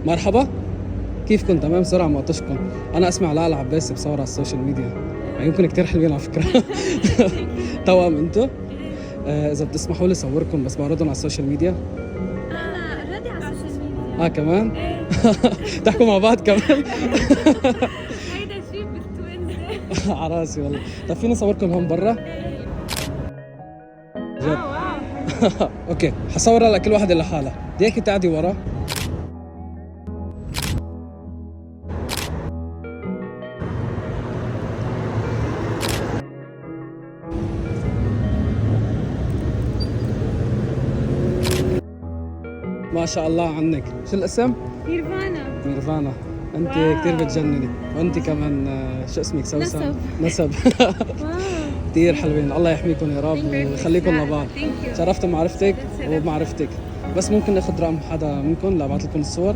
مرحبا، كيفكم؟ تمام. بسرعة ما اقطشكم، أنا اسمي علاء العباسي، بصور على السوشيال ميديا. عيونكم كتير حلوين على فكرة. توام انتو؟ إذا بتسمحوا لي صوركم بس بعرضهم على السوشيال ميديا. اوريدي على السوشيال ميديا. كمان؟ ايه. تحكوا مع بعض كمان؟ هيدا شيء بالتوينز. على راسي والله. طب فيني صوركم هون برا؟ جد؟ واو. اوكي، حصور هلا كل واحدة لحالها، بدي اياكي تقعدي ورا. ما شاء الله عنك، شو الاسم؟ نيرفانا. نيرفانا. انت واو. كثير بتجنني، وانت كمان شو اسمك؟ سوسن. نسب. واو. كثير حلوين، الله يحميكم يا رب ويخليكم لبعض. Thank you. شرفت بمعرفتك شرفت. وبمعرفتك. بس ممكن ناخذ رقم حدا منكم لابعث لكم الصور؟